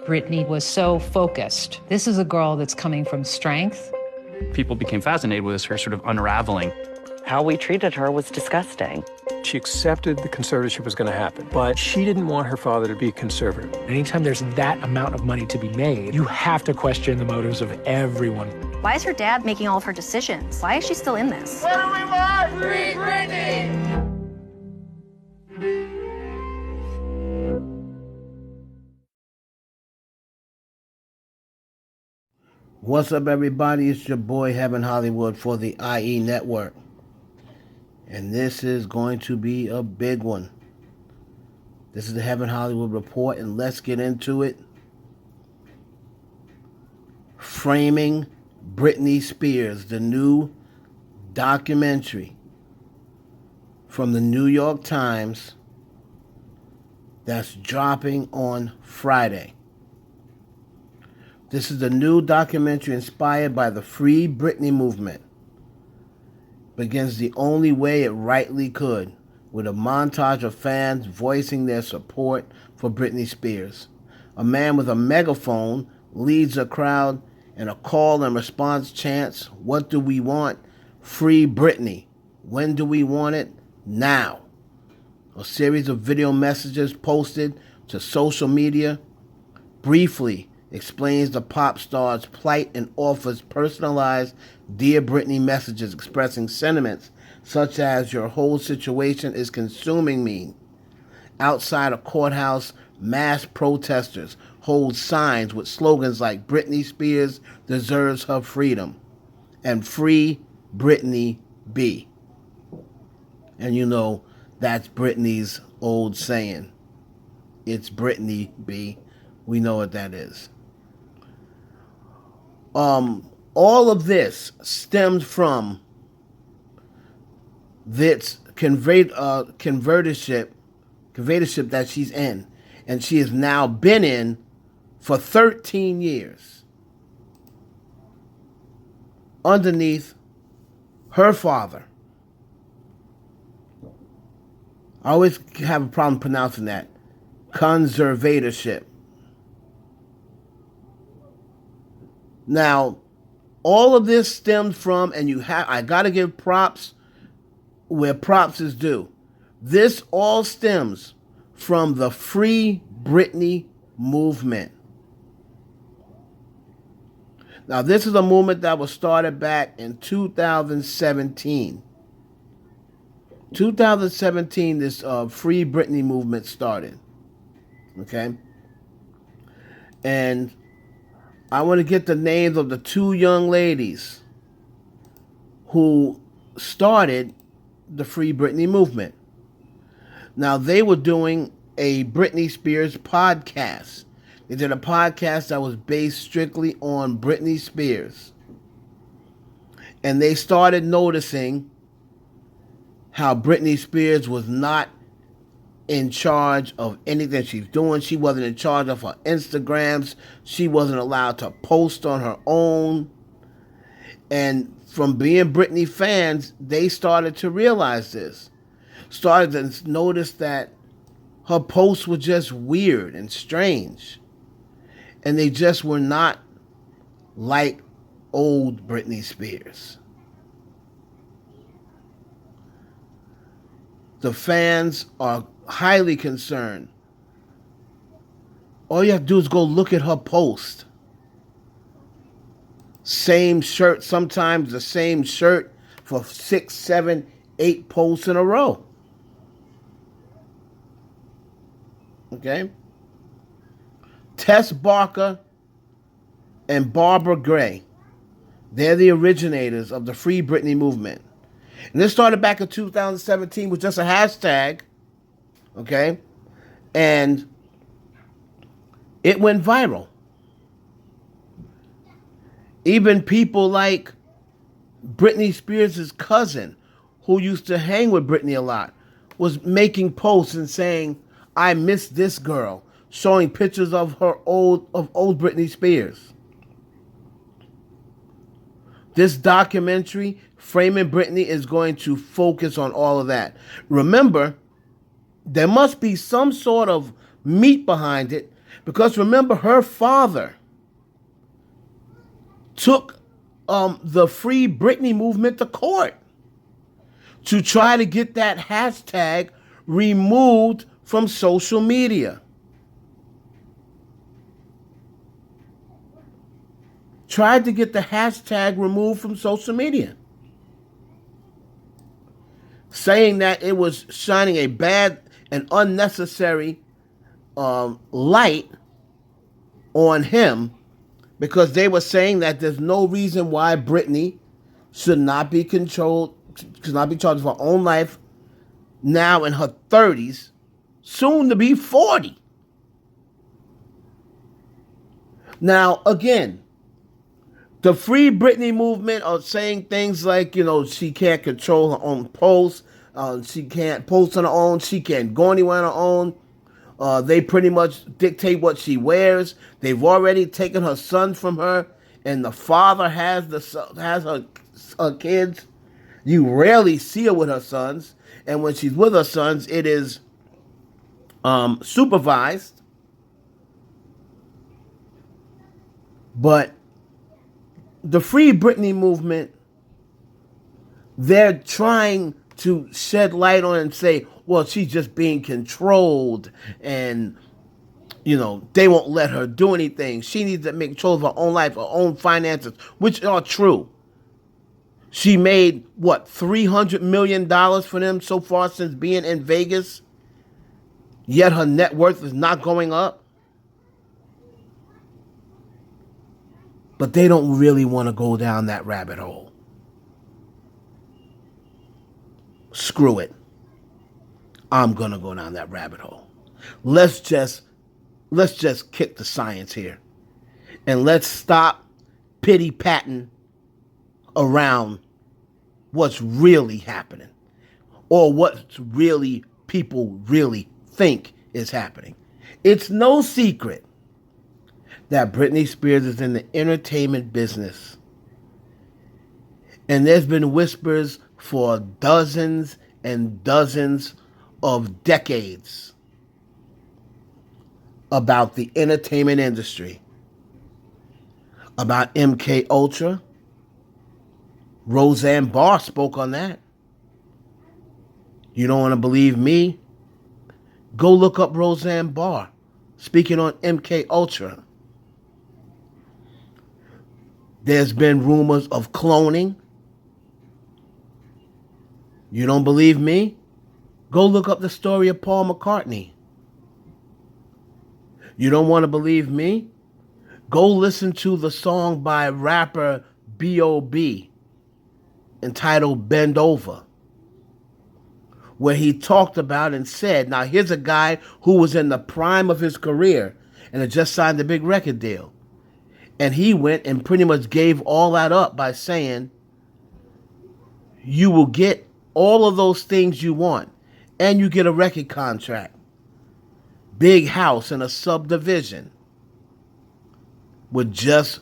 Britney was so focused. This is a girl that's coming from strength. People became fascinated with her sort of unraveling. How we treated her was disgusting. She accepted the conservatorship was going to happen, but she didn't want her father to be conservative. Anytime there's that amount of money to be made, you have to question the motives of everyone. Why is her dad making all of her decisions? Why is she still in this? What do we want? Free Britney! What's up, everybody? It's your boy Heaven Hollywood for the IE Network. And this is going to be a big one. This is the Heaven Hollywood Report, and let's get into it. Framing Britney Spears, the new documentary from the New York Times that's dropping on Friday. This is the new documentary inspired by the Free Britney movement. Begins the only way it rightly could, with a montage of fans voicing their support for Britney Spears. A man with a megaphone leads a crowd and a call and response chants, "What do we want? Free Britney. When do we want it? Now." A series of video messages posted to social media briefly explains the pop star's plight and offers personalized Dear Britney messages expressing sentiments such as "your whole situation is consuming me." Outside a courthouse, mass protesters hold signs with slogans like "Britney Spears deserves her freedom" and "Free Britney B." And you know, that's Britney's old saying. It's Britney B. We know what that is. All of this stemmed from this conservatorship that she's in, and she has now been in for 13 years underneath her father. I always have a problem pronouncing that. Conservatorship. Now, all of this stemmed from, and I got to give props where props is due. This all stems from the Free Britney movement. Now, this is a movement that was started back in 2017. 2017, this Free Britney movement started. Okay? And I want to get the names of the two young ladies who started the Free Britney movement. Now, they were doing a Britney Spears podcast. They did a podcast that was based strictly on Britney Spears. And they started noticing how Britney Spears was not in charge of anything she's doing. She wasn't in charge of her Instagrams. She wasn't allowed to post on her own. And from being Britney fans, they started to realize this. Started to notice that her posts were just weird and strange. And they just were not like old Britney Spears. The fans are highly concerned. All you have to do is go look at her post. Same shirt, sometimes the same shirt for 6, 7, 8 posts in a row. Okay? Tess Barker and Barbara Gray, they're the originators of the Free Britney movement. And this started back in 2017 with just a hashtag. Okay? And it went viral. Even people like Britney Spears' cousin, who used to hang with Britney a lot, was making posts and saying, "I miss this girl," showing pictures of her old Britney Spears. This documentary, Framing Britney, is going to focus on all of that. Remember, there must be some sort of meat behind it, Because remember, her father took the Free Britney movement to court to try to get that hashtag removed from social media. Tried to get the hashtag removed from social media, saying that it was shining a bad and unnecessary light on him, because they were saying that there's no reason why Britney should not be charged for her own life now in her 30s, soon to be 40. Now, again, the Free Britney movement are saying things like, she can't control her own posts, she can't post on her own, she can't go anywhere on her own. They pretty much dictate what she wears. They've already taken her son from her, and the father has her kids. You rarely see her with her sons, and when she's with her sons, it is supervised. But the Free Britney movement, they're trying to shed light on and say, well, she's just being controlled and, they won't let her do anything. She needs to make control of her own life, her own finances, which are true. She made, $300 million for them so far since being in Vegas, yet her net worth is not going up. But they don't really want to go down that rabbit hole. Screw it. I'm going to go down that rabbit hole. Let's just kick the science here. And let's stop pity-patting around what's really happening, or what really people really think is happening. It's no secret that Britney Spears is in the entertainment business. And there's been whispers for dozens and dozens of decades about the entertainment industry, about MK Ultra. Roseanne Barr spoke on that. You don't want to believe me? Go look up Roseanne Barr speaking on MK Ultra. There's been rumors of cloning. You don't believe me? Go look up the story of Paul McCartney. You don't want to believe me? Go listen to the song by rapper B.O.B. entitled Bend Over, where he talked about and said, now here's a guy who was in the prime of his career and had just signed a big record deal. And he went and pretty much gave all that up by saying, you will get all of those things you want, and you get a record contract, big house and a subdivision, with just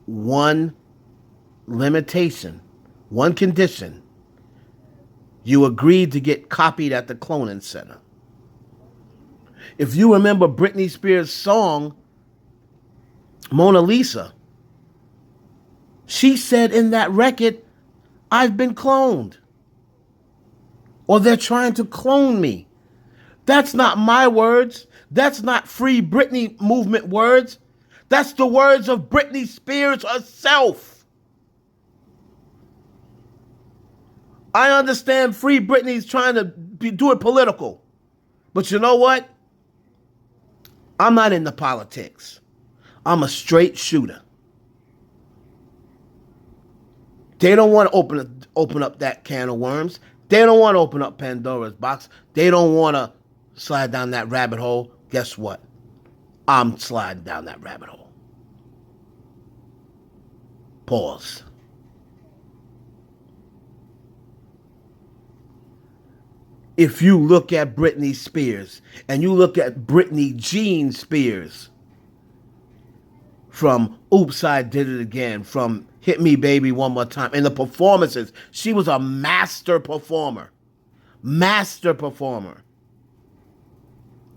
one limitation, one condition. You agreed to get copied at the cloning center. If you remember Britney Spears' song, Mona Lisa, she said in that record, I've been cloned. Or they're trying to clone me. That's not my words. That's not Free Britney movement words. That's the words of Britney Spears herself. I understand Free Britney's trying to do it political. But you know what? I'm not into politics. I'm a straight shooter. They don't want to open up that can of worms. They don't want to open up Pandora's box. They don't want to slide down that rabbit hole. Guess what? I'm sliding down that rabbit hole. Pause. If you look at Britney Spears and you look at Britney Jean Spears, from Oops, I Did It Again, from Hit Me Baby One More Time, and the performances, she was a master performer. Master performer.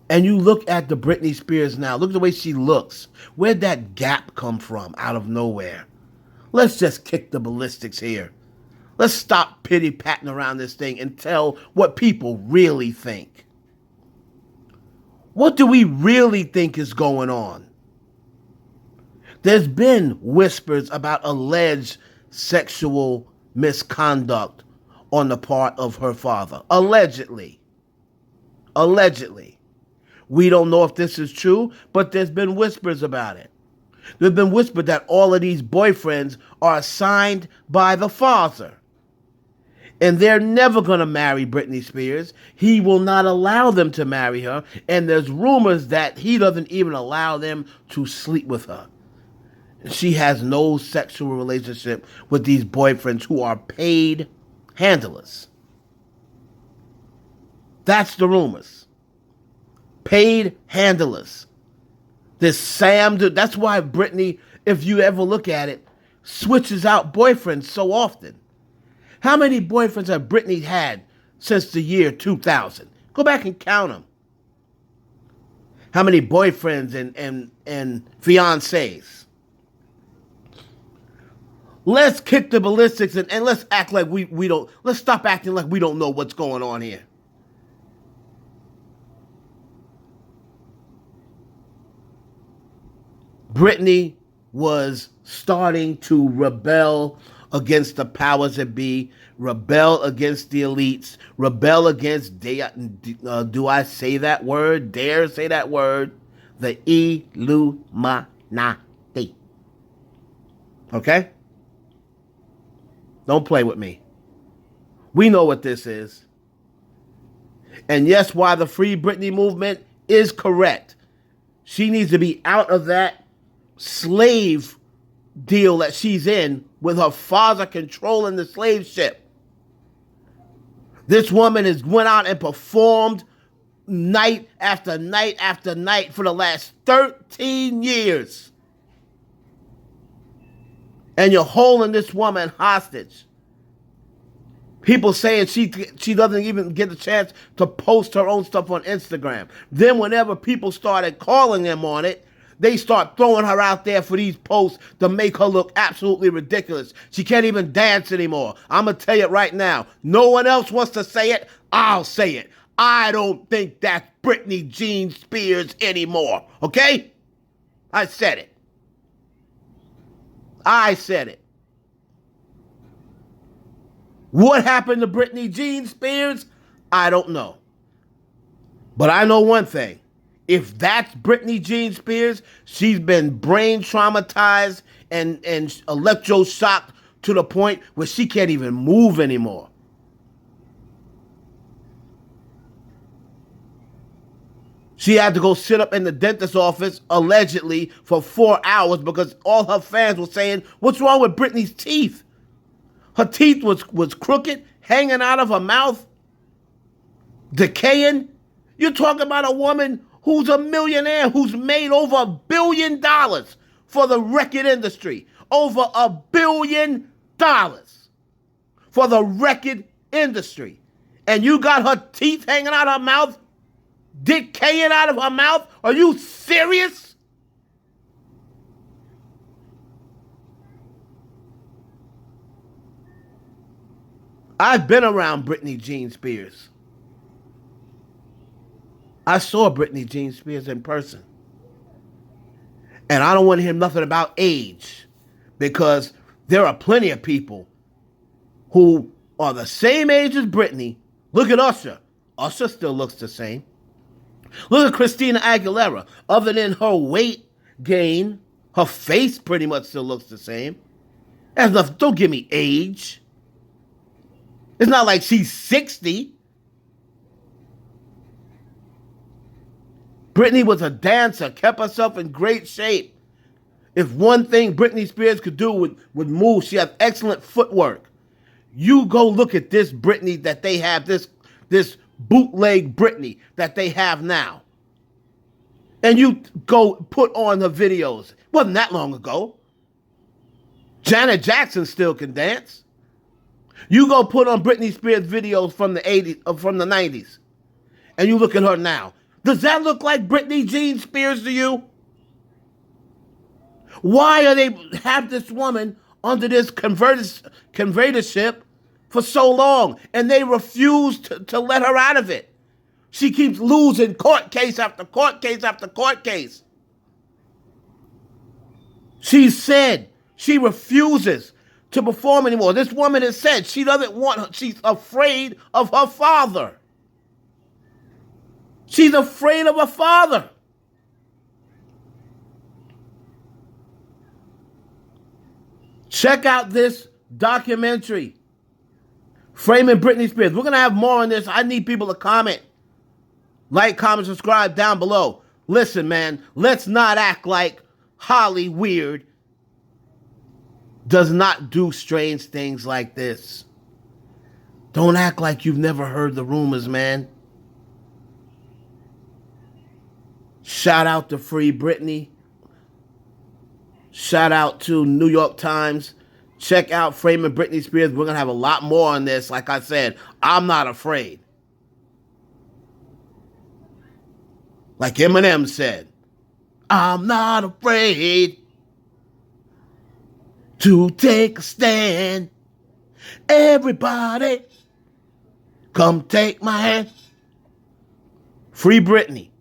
And you look at the Britney Spears now. Look at the way she looks. Where'd that gap come from out of nowhere? Let's just kick the ballistics here. Let's stop pity-patting around this thing and tell what people really think. What do we really think is going on? There's been whispers about alleged sexual misconduct on the part of her father. Allegedly. Allegedly. We don't know if this is true, but there's been whispers about it. There's been whispered that all of these boyfriends are assigned by the father. And they're never going to marry Britney Spears. He will not allow them to marry her. And there's rumors that he doesn't even allow them to sleep with her. She has no sexual relationship with these boyfriends who are paid handlers. That's the rumors. Paid handlers. This Sam dude, that's why Britney, if you ever look at it, switches out boyfriends so often. How many boyfriends have Britney had since the year 2000? Go back and count them. How many boyfriends and fiancés? Let's kick the ballistics and let's act like we don't, let's stop acting like we don't know what's going on here. Britney was starting to rebel against the powers that be, rebel against the elites, rebel against, do I say that word? Dare say that word? The Illuminati. Okay? Don't play with me. We know what this is. And yes, while the Free Britney movement is correct, she needs to be out of that slave deal that she's in with her father controlling the slave ship. This woman has went out and performed night after night after night for the last 13 years. And you're holding this woman hostage. People saying she doesn't even get the chance to post her own stuff on Instagram. Then whenever people started calling them on it, they start throwing her out there for these posts to make her look absolutely ridiculous. She can't even dance anymore. I'm going to tell you right now, no one else wants to say it. I'll say it. I don't think that's Britney Jean Spears anymore. Okay? I said it. I said it. What happened to Britney Jean Spears? I don't know. But I know one thing. If that's Britney Jean Spears, she's been brain traumatized and electroshocked to the point where she can't even move anymore. She had to go sit up in the dentist's office, allegedly, for 4 hours because all her fans were saying, what's wrong with Britney's teeth? Her teeth was crooked, hanging out of her mouth, decaying. You're talking about a woman who's a millionaire, who's made over $1 billion for the record industry. Over $1 billion for the record industry. And you got her teeth hanging out her mouth, decaying out of her mouth? Are you serious? I've been around Britney Jean Spears. I saw Britney Jean Spears in person. And I don't want to hear nothing about age because there are plenty of people who are the same age as Britney. Look at Usher. Usher still looks the same. Look at Christina Aguilera. Other than her weight gain, her face pretty much still looks the same. That's nothing. Don't give me age. It's not like she's 60. Britney was a dancer, kept herself in great shape. If one thing Britney Spears could do would move, she has excellent footwork. You go look at this Britney that they have, this bootleg Britney that they have now. And you go put on the videos. Wasn't that long ago. Janet Jackson still can dance. You go put on Britney Spears videos from the 90s, and you look at her now. Does that look like Britney Jean Spears to you? Why are they have this woman under this conservatorship for so long, and they refuse to let her out of it? She keeps losing court case after court case after court case. She said she refuses to perform anymore. This woman has said she doesn't want, she's afraid of her father. She's afraid of her father. Check out this documentary, Framing Britney Spears. We're going to have more on this. I need people to comment. Like, comment, subscribe down below. Listen, man, let's not act like Holly Weird does not do strange things like this. Don't act like you've never heard the rumors, man. Shout out to FreeBritney. Shout out to New York Times. Check out Framing Britney Spears. We're going to have a lot more on this. Like I said, I'm not afraid. Like Eminem said, I'm not afraid to take a stand. Everybody, come take my hand. Free Britney.